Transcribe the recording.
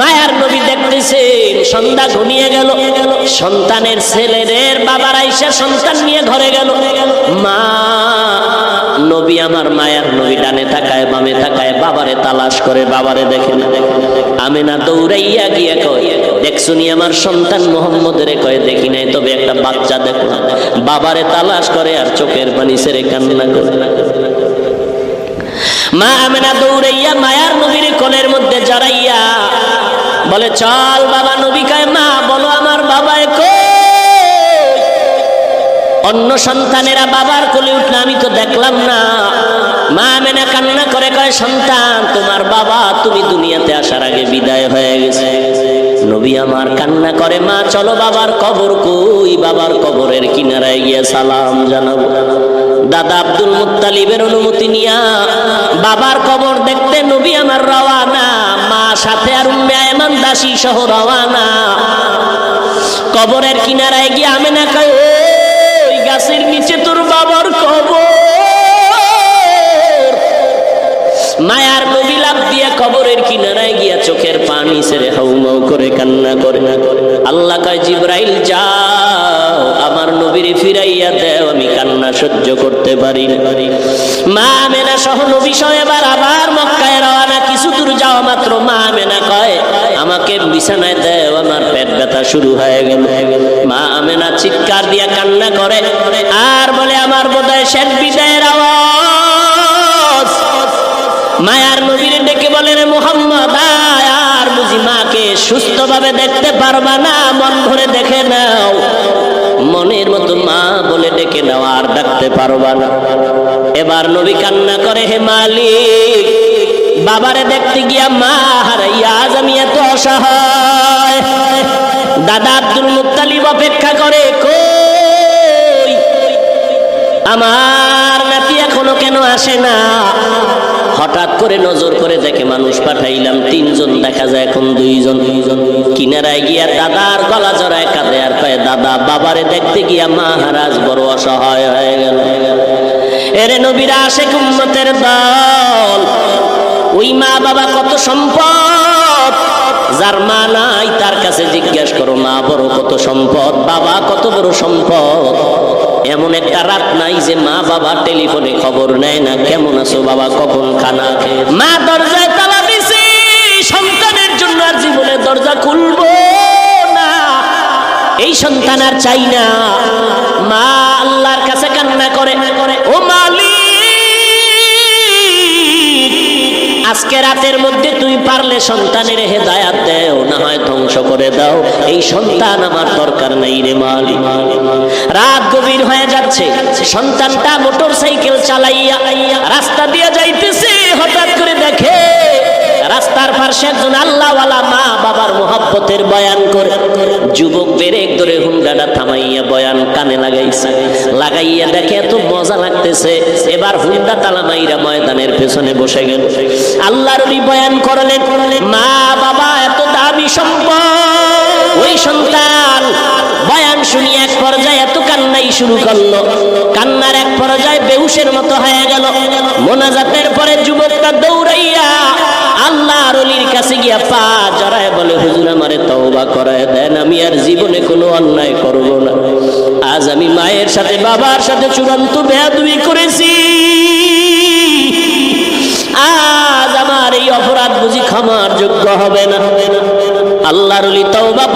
মায়ার নবী দেখতেছেন সন্ধ্যা ঘনিয়ে গেল, সন্তানের ছেলেদের বাবার আইসা সন্তান নিয়ে ঘরে গেল। মা নবী আমার মায়ার নবী ডানে তাকায় বামে তাকায়, বাবারে তালাশ করে, বাবারে দেখে না। আমেনা দৌড়াইয়া গিয়ে কয়, দেখছুনি আমার সন্তান মোহাম্মদের? কয়, দেখি নাই, তবে একটা বাচ্চা দেখো। বাবারে তালাশ করে আর চোখের পানি ছেড়ে কান্না করে। মা আমেনা দৌড়াইয়া মায়ার নবীর কোলের মধ্যে জড়াইয়া বলে, চল বাবা। নবী কয়, মা বলো আমার বাবায় কই? অন্য সন্তানেরা বাবার কোলে উঠলে আমি তো দেখলাম না। মা আমেনা কান্না করে কয়, সন্তান তোমার বাবা তুমি দুনিয়াতে আসার আগে বিদায় হয়ে গেছে। নবী আমার কান্না করে, মা চলো বাবার কবর কই? বাবার কবরের কিনারায় গিয়ে সালাম জানাবো। দাদা আব্দুল মুত্তালিবের অনুমতি নিয়া বাবার কবর দেখতে নবী আমার রওয়ানা, মা সাথে আর উম্মে আয়মান দাসী সহ রওয়ানা। কবরের কিনারায় গিয়ে আমেনা কয়, ওই গাছের নিচে তোর বাবার কবর। মায়ার নবী লাফ দিয়া কবরের কিনারায় গিয়া চোখের পানি ছেড়ে হাউমাউ করে কান্না করে। আল্লাহ কয়, জিবরাইল যাও আমার নবীর ফিরাইয়া দেও, আমি কান্না সহ্য করতে পারি না। মা আমেনা সহ নবী সহ আবার মক্কায় রওনা। কিছু দূর যাওয়া মাত্র মা আমেনা কয়, আমাকে বিছানায় দেও, আমার পেট ব্যথা শুরু হয়ে গেল। মা আমেনা চিৎকার দিয়া কান্না করে আর বলে, আমার বোধহয় শেষ বিদায়ের আওয়াজ। মায়ার নবীর ডেকে বলে, রে মুহাম্মদ আর বুঝি মাকে সুস্থভাবে দেখতে পারবা না? মন ভরে দেখে নাও, মনের মতো মা বলে ডেকে নাও, আর ডাকতে পারবা না। এবার নবী কান্না করে, হে মালিক, বাবারে দেখতে গিয়া মা হারাইয়া আজ আমি এত অসহায়। দাদা আব্দুল মুত্তালিব অপেক্ষা করে, কই আমার নাতি এখনো কেন আসে না? হঠাৎ করে নজর করে দেখে মানুষ পাঠাইলাম 3 জন, দেখা যায় এখন 2 জন। কিনারায় গিয়া দাদার গলা জড়ায় কাঁদে আর কয়, দাদা বাবারে দেখতে গিয়া মহারাজ বড় অসহায় হয়ে গেল। এরে নবীরা আশেক উম্মতের দল, ওই মা বাবা কত সম্পদ। যার মা নাই তার কাছে জিজ্ঞেস করো, মা বড় কত সম্পদ, বাবা কত বড় সম্পদ। এমন একটা রাত নাই যে মা বাবা টেলিফোনে খবর নেয় না, কেমন আছো বাবা, কখন খানা খেয়ে। মা দরজায় তালা দিছে, সন্তানের জন্য আর জীবনে দরজা খুলবো না, এই সন্তান আর চাই না। মা আল্লাহর কাছে কান্না করে, ও মালিক, আজকে রাতের মধ্যে তুই পারলে সন্তানের হেদায়াত দেও, না হয় ধ্বংস করে দাও, এই সন্তান আমার দরকার নাই রে মালিক। রাত গভীর হয়ে যাচ্ছে, সন্তানটা মোটর সাইকেল চালাইয়া রাস্তা দিয়ে যাইতেছে। হঠাৎ করে দেখে রাস্তার পাশে একজন আল্লাহওয়ালা মা বাবার মোহাব্বতের বয়ান করে। যুবক ব্রেক ধরে হুন্ডাটা থামাইয়া বয়ান কানে লাগাইয়া দেখে এত মজা লাগতেছে। এবার হুন্ডা তালা মাইরা ময়দানের পেছনে বসে গেল। আল্লাহর ওলি বয়ান করলেন, মা বাবা এত দামি সম্পদ। ওই সন্তান বয়ান শুনিয়ে এক পর্যায়ে এত কান্নাই শুরু করলো, কান্নার এক পর্যায়ে বেহুশের মতো হয়ে গেল। মোনাজাতের পরে যুবকটা দৌড়াইয়া আল্লাহর ওলির কাছে গিয়া পা জড়ায় বলে, হুজুর আমারে তওবা করায় দেন, আমি আর জীবনে কোনো অন্যায় করব না। আজ আমি মায়ের সাথে বাবার সাথে চূড়ান্ত বেয়াদবি করেছি, আজ আমার এই অপরাধ বুঝি ক্ষমার যোগ্য হবে না। আল্লাহর ওলি তওবা